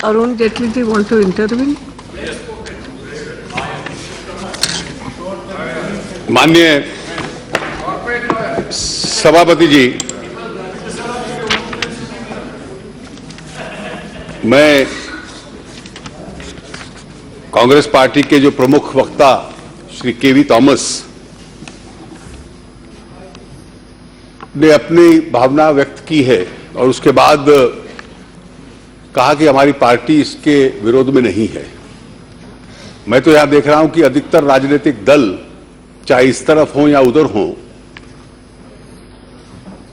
Arun Jaitley ji want to intervene? माननीय सभापति जी, मैं कांग्रेस पार्टी के जो प्रमुख वक्ता श्री केवी थॉमस ने अपनी भावना व्यक्त की है और उसके बाद कहा कि हमारी पार्टी इसके विरोध में नहीं है। मैं तो यहां देख रहा हूं कि अधिकतर राजनीतिक दल चाहे इस तरफ हो या उधर हो,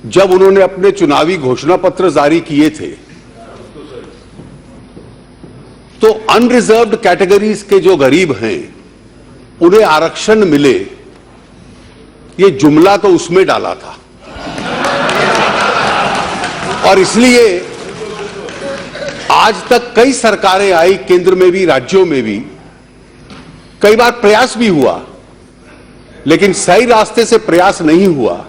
जब उन्होंने अपने चुनावी घोषणा पत्र जारी किए थे तो अनरिजर्व्ड कैटेगरीज के जो गरीब हैं उन्हें आरक्षण मिले, ये जुमला तो उसमें डाला था और इसलिए आज तक कई सरकारें आई, केंद्र में भी राज्यों में भी कई बार प्रयास भी हुआ, लेकिन सही रास्ते से प्रयास नहीं हुआ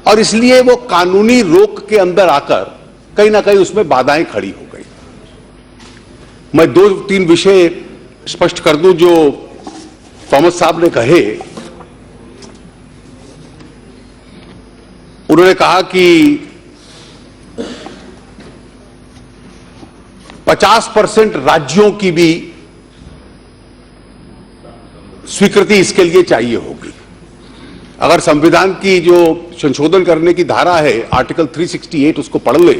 और इसलिए वो कानूनी रोक के अंदर आकर कहीं ना कहीं उसमें बाधाएं खड़ी हो गई। मैं 2-3 विषय स्पष्ट कर दूं जो थॉमस साहब ने कहे। उन्होंने कहा कि 50% राज्यों की भी स्वीकृति इसके लिए चाहिए होगी। अगर संविधान की जो संशोधन करने की धारा है आर्टिकल 368 उसको पढ़ ले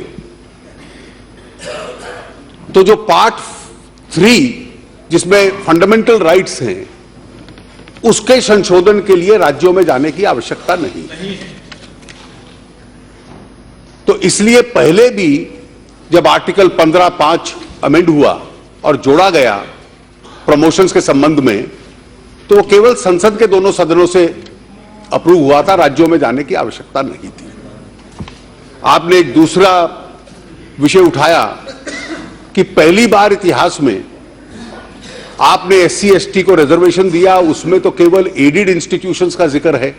तो जो पार्ट 3 जिसमें फंडामेंटल राइट्स हैं उसके संशोधन के लिए राज्यों में जाने की आवश्यकता नहीं। तो इसलिए पहले भी जब आर्टिकल 15(5) अमेंड हुआ और जोड़ा गया प्रमोशंस के संबंध में तो वो केवल संसद के दोनों सदनों से अप्रूव हुआ था, राज्यों में जाने की आवश्यकता नहीं थी। आपने एक दूसरा विषय उठाया कि पहली बार इतिहास में आपने SC/ST को रिजर्वेशन दिया, उसमें तो केवल एडिड इंस्टीट्यूशंस का जिक्र है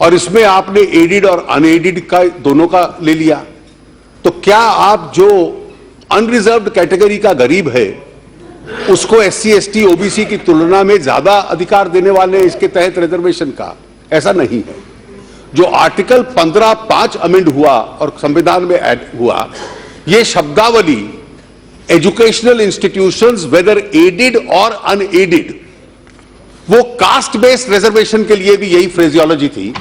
और इसमें आपने एडिड और अनएडिड का दोनों का ले लिया। तो क्या आप जो अनरिजर्व्ड कैटेगरी का गरीब है उसको SC/ST OBC की तुलना में ज्यादा अधिकार देने वाले इसके तहत रिजर्वेशन का? ऐसा नहीं है। जो आर्टिकल 15(5) अमेंड हुआ और संविधान में ऐड हुआ, यह शब्दावली एजुकेशनल इंस्टीट्यूशंस वेदर एडिड और अनएडिड, वो कास्ट बेस्ड रिजर्वेशन के लिए भी यही फ्रेजियोलॉजी थी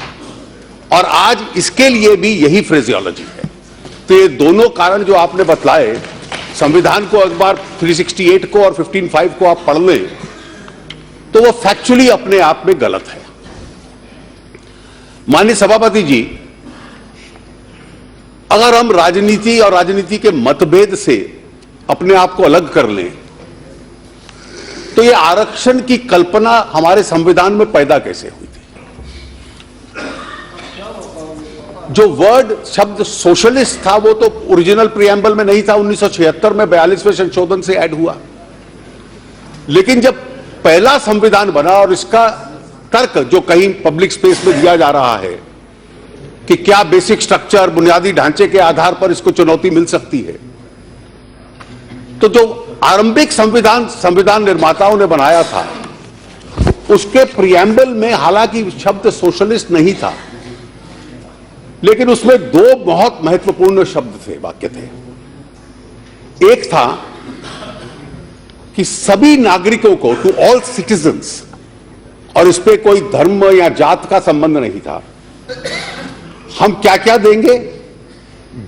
और आज इसके लिए भी यही फ्रेजियोलॉजी है। तो ये दोनों कारण जो आपने बतलाए, संविधान को एक बार 368 को और 15(5) को आप पढ़ लें तो वो फैक्चुअली अपने आप में गलत है। माननीय सभापति जी, अगर हम राजनीति और राजनीति के मतभेद से अपने आप को अलग कर लें तो ये आरक्षण की कल्पना हमारे संविधान में पैदा कैसे हुई थी? जो वर्ड शब्द सोशलिस्ट था वो तो ओरिजिनल प्रियम्बल में नहीं था, 1976 में 42वें संशोधन से ऐड हुआ। लेकिन जब पहला संविधान बना और इसका तर्क जो कहीं पब्लिक स्पेस में दिया जा रहा है कि क्या बेसिक स्ट्रक्चर, बुनियादी ढांचे के आधार पर इसको चुनौती मिल सकती है, तो जो आरंभिक संविधान निर्माताओं ने बनाया था उसके प्रियम्बल में हालांकि शब्द सोशलिस्ट नहीं था, लेकिन उसमें 2 बहुत महत्वपूर्ण शब्द थे, वाक्य थे। एक था कि सभी नागरिकों को, टू ऑल सिटीजन्स, और इस पे कोई धर्म या जात का संबंध नहीं था, हम क्या क्या देंगे?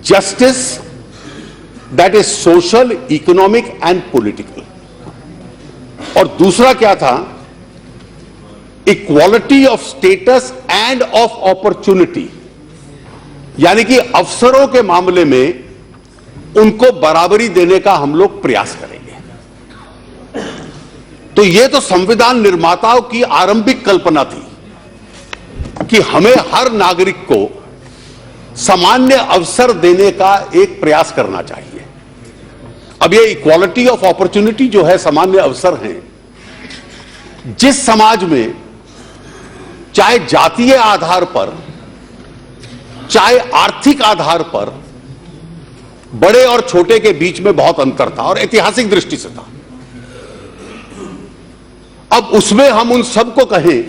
Justice that is social, economic and political. और दूसरा क्या था? Equality of status end of opportunity, यानी कि अवसरों के मामले में उनको बराबरी देने का हम लोग प्रयास करेंगे। तो यह तो संविधान निर्माताओं की आरंभिक कल्पना थी कि हमें हर नागरिक को सामान्य अवसर देने का एक प्रयास करना चाहिए। अब ये इक्वालिटी ऑफ अपॉर्चुनिटी जो है, सामान्य अवसर हैं, जिस समाज में चाहे जातीय आधार पर, चाहे आर्थिक आधार पर बड़े और छोटे के बीच में बहुत अंतर था और ऐतिहासिक दृष्टि से था। अब उसमें हम उन सबको कहें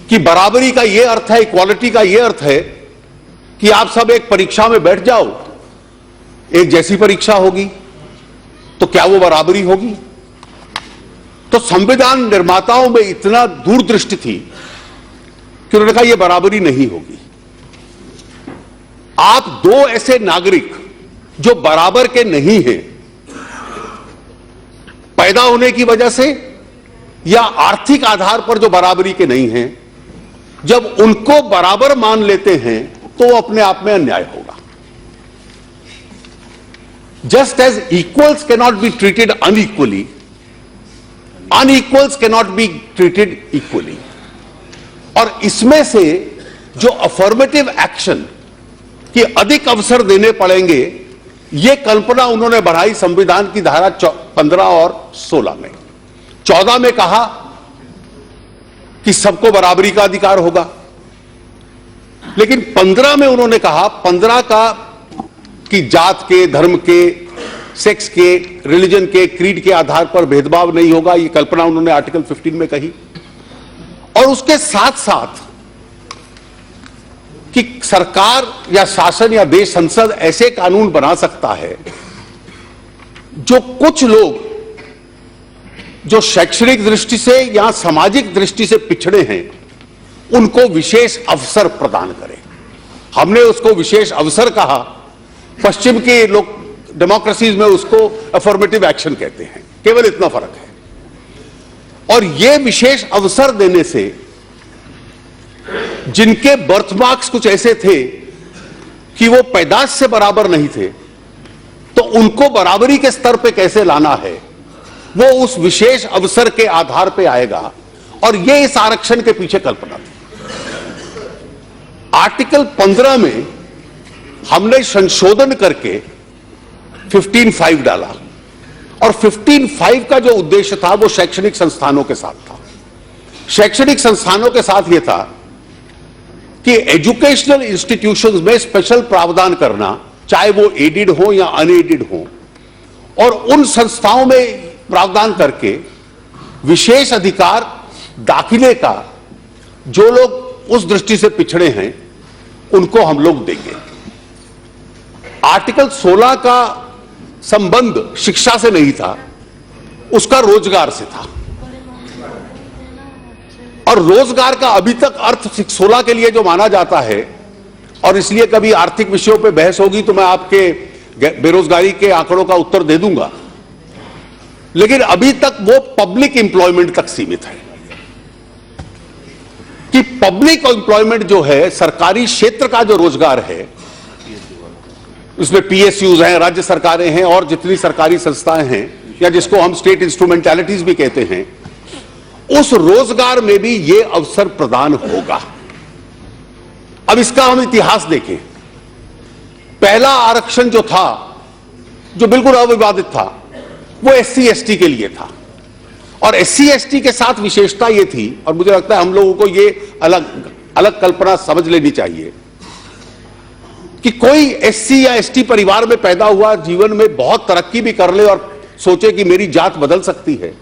कि बराबरी का यह अर्थ है, इक्वालिटी का यह अर्थ है कि आप सब एक परीक्षा में बैठ जाओ, एक जैसी परीक्षा होगी, तो क्या वो बराबरी होगी? तो संविधान निर्माताओं में इतना दूरदृष्टि थी कि उन्होंने कहा यह बराबरी नहीं होगी। आप दो ऐसे नागरिक जो बराबर के नहीं हैं, पैदा होने की वजह से या आर्थिक आधार पर जो बराबरी के नहीं हैं, जब उनको बराबर मान लेते हैं तो वो अपने आप में अन्याय होगा। Just as equals cannot be treated unequally, unequals cannot be treated equally. और इसमें से जो अफर्मेटिव एक्शन कि अधिक अवसर देने पड़ेंगे, यह कल्पना उन्होंने बढ़ाई संविधान की धारा 15 और 16 में। 14 में कहा कि सबको बराबरी का अधिकार होगा, लेकिन 15 में उन्होंने कहा 15 का कि जात के, धर्म के, सेक्स के, रिलीजन के, क्रीड के आधार पर भेदभाव नहीं होगा। यह कल्पना उन्होंने आर्टिकल 15 में कही। और उसके साथ साथ कि सरकार या शासन या देश, संसद ऐसे कानून बना सकता है जो कुछ लोग जो शैक्षणिक दृष्टि से या सामाजिक दृष्टि से पिछड़े हैं, उनको विशेष अवसर प्रदान करे। हमने उसको विशेष अवसर कहा, पश्चिम के लोग डेमोक्रेसीज में उसको अफर्मेटिव एक्शन कहते हैं। केवल इतना फर्क है। और यह विशेष अवसर देने से जिनके बर्थमार्क्स कुछ ऐसे थे कि वो पैदाश से बराबर नहीं थे, तो उनको बराबरी के स्तर पे कैसे लाना है, वो उस विशेष अवसर के आधार पे आएगा। और ये इस आरक्षण के पीछे कल्पना थी। आर्टिकल 15 में हमने संशोधन करके 15(5) डाला, और 15(5) का जो उद्देश्य था वो शैक्षणिक संस्थानों के साथ था। शैक्षणिक संस्थानों के साथ यह था कि एजुकेशनल इंस्टीट्यूशंस में स्पेशल प्रावधान करना, चाहे वो एडेड हो या अनएडेड हो, और उन संस्थाओं में प्रावधान करके विशेष अधिकार दाखिले का जो लोग उस दृष्टि से पिछड़े हैं उनको हम लोग देंगे। आर्टिकल 16 का संबंध शिक्षा से नहीं था, उसका रोजगार से था। और रोजगार का अभी तक अर्थ 16 के लिए जो माना जाता है, और इसलिए कभी आर्थिक विषयों पे बहस होगी तो मैं आपके बेरोजगारी के आंकड़ों का उत्तर दे दूंगा, लेकिन अभी तक वो पब्लिक एम्प्लॉयमेंट तक सीमित है कि पब्लिक एम्प्लॉयमेंट जो है, सरकारी क्षेत्र का जो रोजगार है, उसमें पीएसयूज हैं, राज्य सरकारें हैं और जितनी सरकारी संस्थाएं हैं, या जिसको हम स्टेट इंस्ट्रूमेंटैलिटीज भी कहते हैं, उस रोजगार में भी यह अवसर प्रदान होगा। अब इसका हम इतिहास देखें। पहला आरक्षण जो था, जो बिल्कुल अविवादित था, वो SC ST के लिए था। और SC ST के साथ विशेषता यह थी, और मुझे लगता है हम लोगों को यह अलग कल्पना समझ लेनी चाहिए कि कोई SC या ST परिवार में पैदा हुआ, जीवन में बहुत तरक्की भी कर ले और सोचे कि मेरी जात बदल सकती है,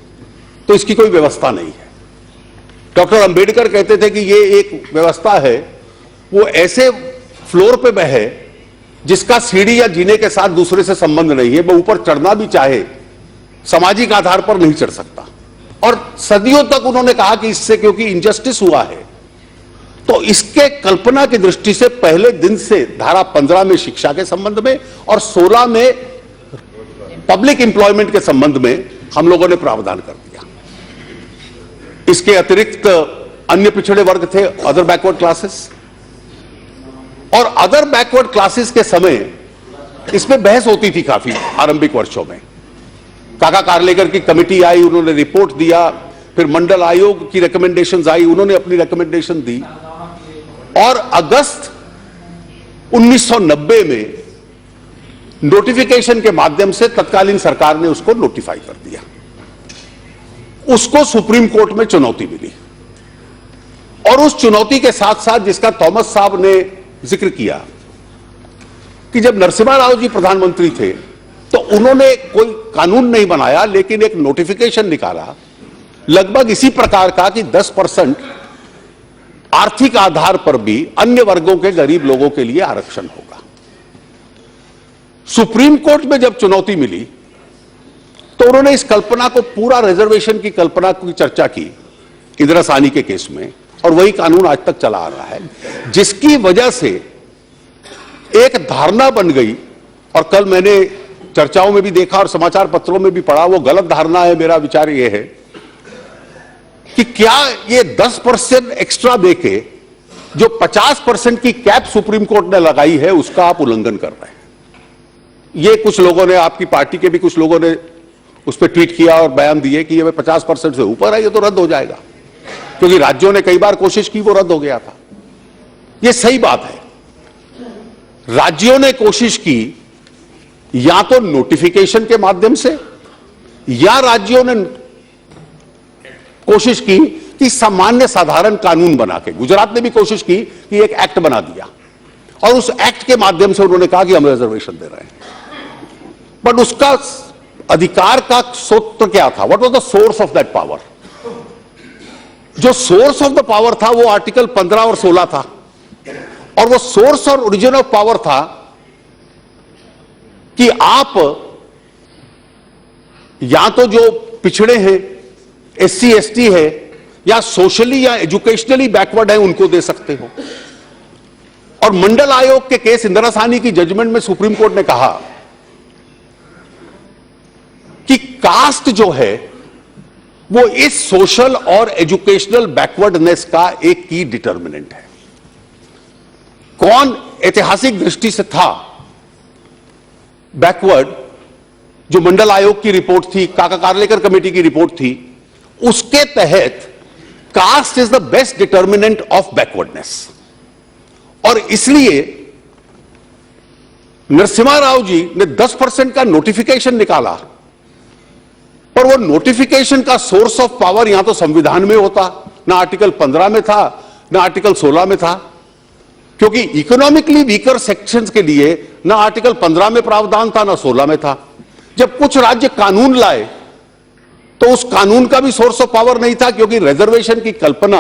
तो इसकी कोई व्यवस्था नहीं है। डॉक्टर अंबेडकर कहते थे कि यह एक व्यवस्था है, वो ऐसे फ्लोर पे बहे जिसका सीढ़ी या जीने के साथ दूसरे से संबंध नहीं है, वो ऊपर चढ़ना भी चाहे सामाजिक आधार पर नहीं चढ़ सकता। और सदियों तक उन्होंने कहा कि इससे क्योंकि इनजस्टिस हुआ है, तो इसके कल्पना की दृष्टि से पहले दिन से धारा 15 में शिक्षा के संबंध में और 16 में पब्लिक एम्प्लॉयमेंट के संबंध में हम लोगों ने प्रावधान कर दिया। इसके अतिरिक्त अन्य पिछड़े वर्ग थे, अदर बैकवर्ड क्लासेस, और अदर बैकवर्ड क्लासेस के समय इसमें बहस होती थी काफी आरंभिक वर्षों में। काका कार्लेकर की कमेटी आई, उन्होंने रिपोर्ट दिया, फिर मंडल आयोग की रिकमेंडेशंस आई, उन्होंने अपनी रिकमेंडेशन दी, और अगस्त 1990 में नोटिफिकेशन के माध्यम से तत्कालीन सरकार ने उसको नोटिफाई कर दिया। उसको सुप्रीम कोर्ट में चुनौती मिली, और उस चुनौती के साथ साथ जिसका थॉमस साहब ने जिक्र किया कि जब नरसिम्हा राव जी प्रधानमंत्री थे तो उन्होंने कोई कानून नहीं बनाया, लेकिन एक नोटिफिकेशन निकाला लगभग इसी प्रकार का कि 10% आर्थिक आधार पर भी अन्य वर्गों के गरीब लोगों के लिए आरक्षण होगा। सुप्रीम कोर्ट में जब चुनौती मिली तो उन्होंने इस कल्पना को, पूरा रिजर्वेशन की कल्पना की चर्चा की इंदिरा साहनी के केस में, और वही कानून आज तक चला आ रहा है, जिसकी वजह से एक धारणा बन गई। और कल मैंने चर्चाओं में भी देखा और समाचार पत्रों में भी पढ़ा, वो गलत धारणा है। मेरा विचार यह है कि क्या ये 10% एक्स्ट्रा देके जो 50% की कैप सुप्रीम कोर्ट ने लगाई है उसका आप उल्लंघन कर रहे हैं। ये कुछ लोगों ने, आपकी पार्टी के भी कुछ लोगों ने उस पर ट्वीट किया और बयान दिए कि ये 50% से ऊपर है, ये तो रद्द हो जाएगा, क्योंकि राज्यों ने कई बार कोशिश की, वो रद्द हो गया था। ये सही बात है, राज्यों ने कोशिश की या तो नोटिफिकेशन के माध्यम से, या राज्यों ने कोशिश की कि सामान्य साधारण कानून बना के, गुजरात ने भी कोशिश की कि एक एक्ट बना दिया और उस एक्ट के माध्यम से उन्होंने कहा कि हम रिजर्वेशन दे रहे हैं। बट उसका अधिकार का सूत्र क्या था? What was the source of that power? जो सोर्स ऑफ द पावर था वो आर्टिकल 15 और 16 था, और वो सोर्स और ओरिजिन ऑफ पावर था कि आप या तो जो पिछड़े हैं, SC ST है, या सोशली या एजुकेशनली बैकवर्ड है, उनको दे सकते हो। और मंडल आयोग के केस, इंदिरा साहनी की जजमेंट में सुप्रीम कोर्ट ने कहा कि कास्ट जो है वो इस सोशल और एजुकेशनल बैकवर्डनेस का एक की डिटर्मिनेंट है। कौन ऐतिहासिक दृष्टि से था बैकवर्ड? जो मंडल आयोग की रिपोर्ट थी, काका कार्लेकर कमेटी की रिपोर्ट थी, उसके तहत caste is the best determinant of backwardness. और इसलिए नरसिम्हा राव जी ने 10% का नोटिफिकेशन निकाला, पर वो नोटिफिकेशन का सोर्स ऑफ पावर यहां तो संविधान में होता, ना आर्टिकल 15 में था, ना आर्टिकल 16 में था, क्योंकि इकोनॉमिकली वीकर सेक्शंस के लिए ना आर्टिकल 15 में प्रावधान था, ना 16 में था। जब कुछ राज्य कानून लाए तो उस कानून का भी सोर्स ऑफ पावर नहीं था, क्योंकि रिजर्वेशन की कल्पना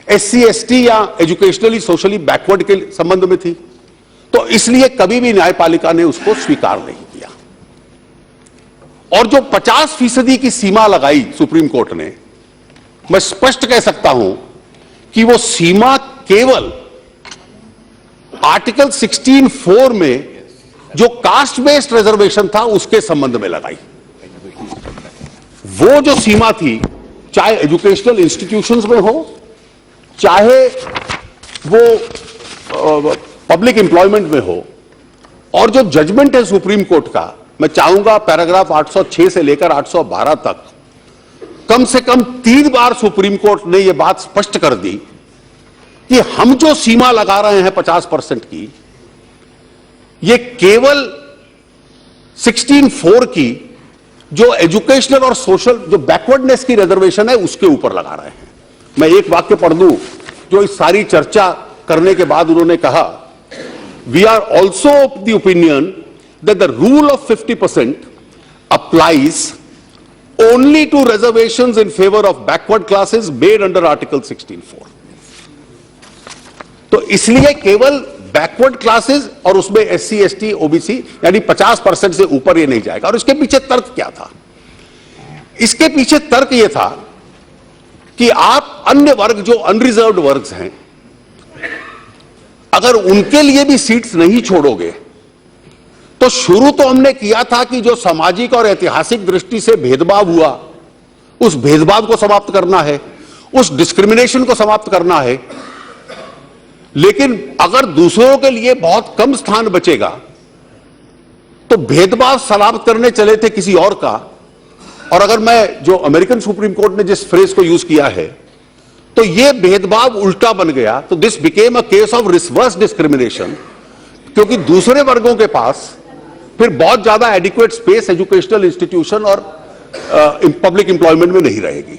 SC ST या एजुकेशनली सोशली बैकवर्ड के संबंध में थी। तो इसलिए कभी भी न्यायपालिका ने उसको स्वीकार नहीं किया। और जो 50% की सीमा लगाई सुप्रीम कोर्ट ने, मैं स्पष्ट कह सकता हूं कि वो सीमा केवल आर्टिकल 16(4) में जो कास्ट बेस्ड रिजर्वेशन था उसके संबंध में लगाई। वो जो सीमा थी, चाहे एजुकेशनल इंस्टीट्यूशंस में हो, चाहे वो पब्लिक एम्प्लॉयमेंट में हो, और जो जजमेंट है सुप्रीम कोर्ट का, मैं चाहूंगा पैराग्राफ 806 से लेकर 812 तक कम से कम 3 बार सुप्रीम कोर्ट ने यह बात स्पष्ट कर दी कि हम जो सीमा लगा रहे हैं 50% की, ये केवल 16(4) की जो एजुकेशनल और सोशल जो बैकवर्डनेस की रिजर्वेशन है उसके ऊपर लगा रहे हैं। मैं एक वाक्य पढ़ दूं जो इस सारी चर्चा करने के बाद उन्होंने कहा, we are also of the opinion that the rule of 50% applies only to reservations in favour of backward classes made under article 16(4). तो इसलिए केवल बैकवर्ड क्लासेस और उसमें SC ST OBC यानी 50% से ऊपर ये नहीं जाएगा। और इसके पीछे तर्क क्या था? इसके पीछे तर्क ये था कि आप अन्य वर्ग जो अनरिजर्व्ड वर्ग हैं, अगर उनके लिए भी सीट्स नहीं छोड़ोगे, तो शुरू तो हमने किया था कि जो सामाजिक और ऐतिहासिक दृष्टि से भेदभाव हुआ, उस भेदभाव को समाप्त करना है, उस डिस्क्रिमिनेशन को समाप्त करना है। लेकिन अगर दूसरों के लिए बहुत कम स्थान बचेगा तो भेदभाव समाप्त करने चले थे किसी और का। और अगर मैं, जो अमेरिकन सुप्रीम कोर्ट ने जिस फ्रेज को यूज किया है, तो यह भेदभाव उल्टा बन गया। तो this became a case of reverse discrimination, क्योंकि दूसरे वर्गों के पास फिर बहुत ज्यादा एडिक्वेट स्पेस एजुकेशनल इंस्टीट्यूशन और पब्लिक एम्प्लॉयमेंट में नहीं रहेगी।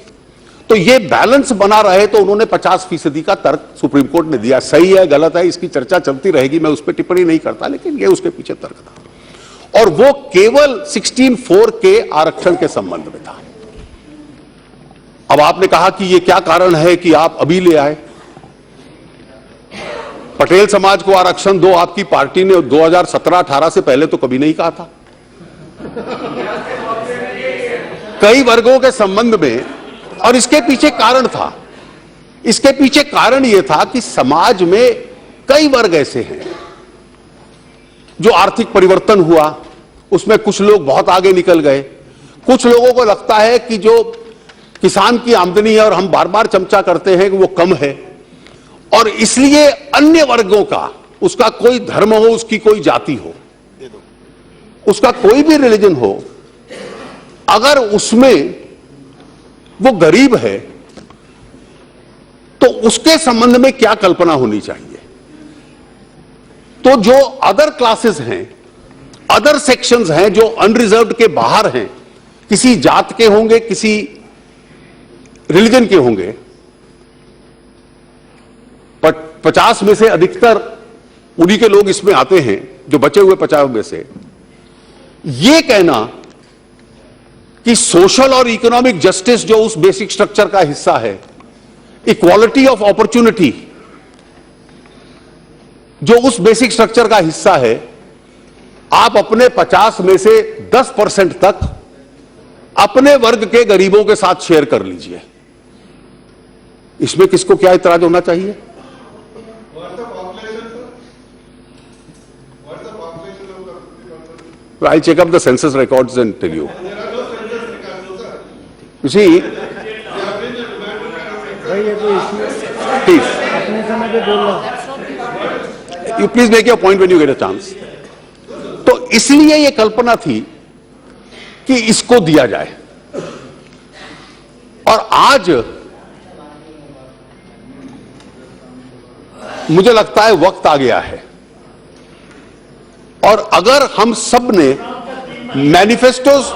तो ये बैलेंस बना रहे तो उन्होंने 50% का तर्क सुप्रीम कोर्ट ने दिया। सही है गलत है इसकी चर्चा चलती रहेगी, मैं उस पर टिप्पणी नहीं करता, लेकिन ये उसके पीछे तर्क था और वो केवल 16(4) के आरक्षण के संबंध में था। अब आपने कहा कि ये क्या कारण है कि आप अभी ले आए। पटेल समाज को आरक्षण दो, आपकी पार्टी ने 2017-18 से पहले तो कभी नहीं कहा था। कई वर्गों के संबंध में, और इसके पीछे कारण था, इसके पीछे कारण यह था कि समाज में कई वर्ग ऐसे हैं जो आर्थिक परिवर्तन हुआ उसमें कुछ लोग बहुत आगे निकल गए। कुछ लोगों को लगता है कि जो किसान की आमदनी है और हम बार बार चमचा करते हैं कि वो कम है, और इसलिए अन्य वर्गों का, उसका कोई धर्म हो, उसकी कोई जाति हो, उसका कोई भी रिलीजन हो, अगर उसमें वो गरीब है तो उसके संबंध में क्या कल्पना होनी चाहिए। तो जो अदर क्लासेस हैं, अदर सेक्शंस हैं जो अनरिजर्व्ड के बाहर हैं, किसी जात के होंगे, किसी रिलीजन के होंगे, 50 में से अधिकतर उन्हीं के लोग इसमें आते हैं, जो बचे हुए 50 में से। यह कहना कि सोशल और इकोनॉमिक जस्टिस जो उस बेसिक स्ट्रक्चर का हिस्सा है, इक्वालिटी ऑफ अपॉर्चुनिटी जो उस बेसिक स्ट्रक्चर का हिस्सा है, आप अपने 50 में से 10% तक अपने वर्ग के गरीबों के साथ शेयर कर लीजिए। इसमें किसको क्या इतराज होना चाहिए? I'll check up the census records and tell you. You see, please. You please make your point when you get a chance. तो इसलिए ये कल्पना थी कि इसको दिया जाए, और आज मुझे लगता है वक्त आ गया है, और अगर हम सब ने मैनिफेस्टोस,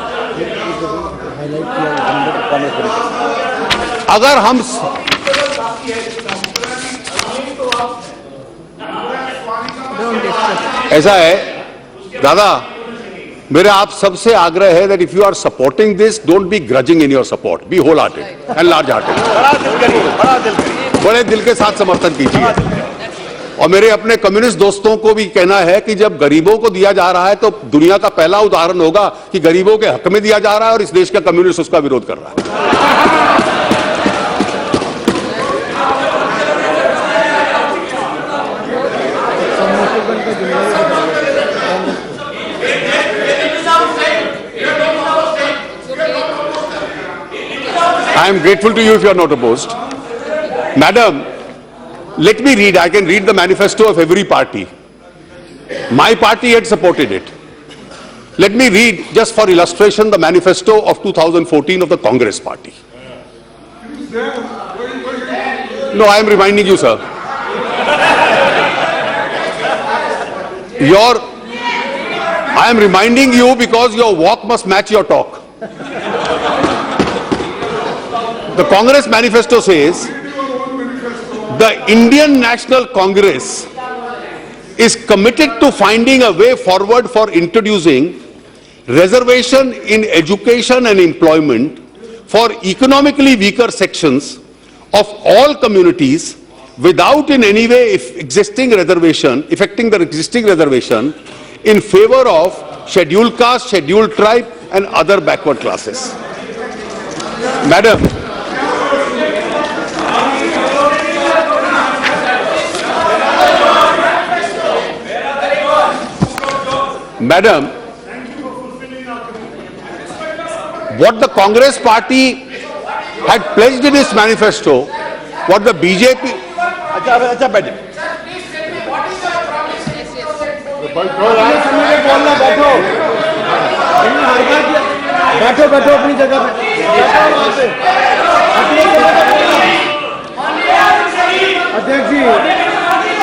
अगर हम ऐसा है दादा, मेरा आप सबसे आग्रह है that if you are supporting this, don't be grudging in your support, be whole hearted and large hearted, बड़े दिल के साथ समर्थन कीजिए। और मेरे अपने कम्युनिस्ट दोस्तों को भी कहना है कि जब गरीबों को दिया जा रहा है तो दुनिया का पहला उदाहरण होगा कि गरीबों के हक में दिया जा रहा है और इस देश का कम्युनिस्ट उसका विरोध कर रहा है। I am grateful to you if you are not opposed. Madam, let me read, I can read the manifesto of every party. My party had supported it. Let me read, just for illustration, the manifesto of 2014 of the Congress party. No, I am reminding you, sir. I am reminding you because your walk must match your talk. The Congress manifesto says, the Indian National Congress is committed to finding a way forward for introducing reservation in education and employment for economically weaker sections of all communities without in any way affecting the existing reservation in favor of scheduled caste, scheduled tribe and other backward classes. Madam, what the Congress party had pledged in its manifesto, what the BJP... बैठो अपनी जगह पे। अध्यक्ष जी,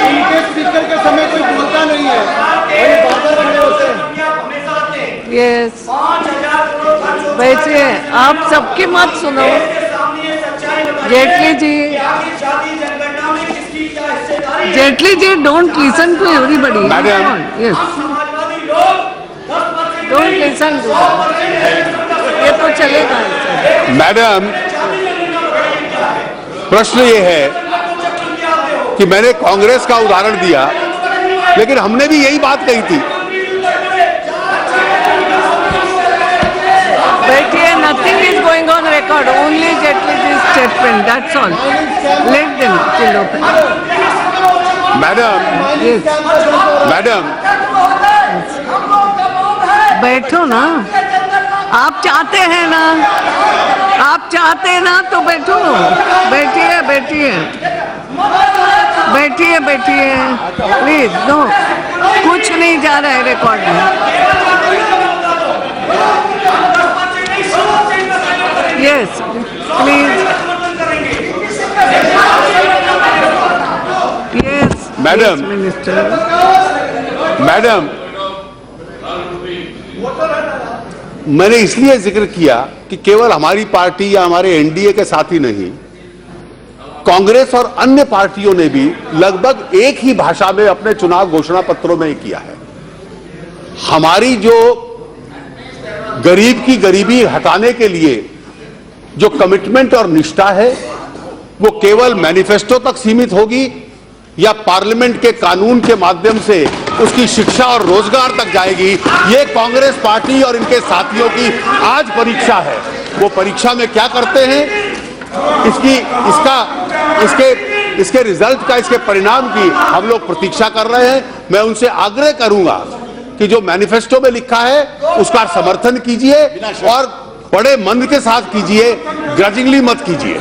इनके speaker के समय कोई बोलता नहीं है, बादल खड़े होते हैं। यस, वैसे आप सबकी मत सुनो। Jaitley ji, Jaitley ji, don't listen to everybody. Madam. Come on, yes. Don't listen to them. ये तो चलेगा ऐसे। मैडम, प्रश्न ये है कि मैंने कांग्रेस का उदाहरण दिया, लेकिन हमने भी यही बात कही थी। बैठिए, nothing is going on record. Only Jetli's statement. That's all. Let them kill open. Madam, Yes. Madam, बैठो ना, आप चाहते हैं ना, आप चाहते हैं ना तो बैठो, बैठिए बैठिए बैठिए बैठिए, प्लीज। नो, कुछ नहीं जा रहा है रिकॉर्ड में। Yes please, yes madam. Minister. Madam, मैंने इसलिए जिक्र किया कि केवल हमारी पार्टी या हमारे एनडीए के साथी नहीं, कांग्रेस और अन्य पार्टियों ने भी लगभग एक ही भाषा में अपने चुनाव घोषणा पत्रों में किया है। हमारी जो गरीब की गरीबी हटाने के लिए जो कमिटमेंट और निष्ठा है, वो केवल मैनिफेस्टो तक सीमित होगी या पार्लियामेंट के कानून के माध्यम से उसकी शिक्षा और रोजगार तक जाएगी, ये कांग्रेस पार्टी और इनके साथियों की आज परीक्षा है। वो परीक्षा में क्या करते हैं, इसके रिजल्ट का, इसके परिणाम की हम लोग प्रतीक्षा कर रहे हैं। मैं उनसे आग्रह करूंगा कि जो मैनिफेस्टो में लिखा है उसका समर्थन कीजिए और बड़े मन के साथ कीजिए, ग्रजिंगली मत कीजिए।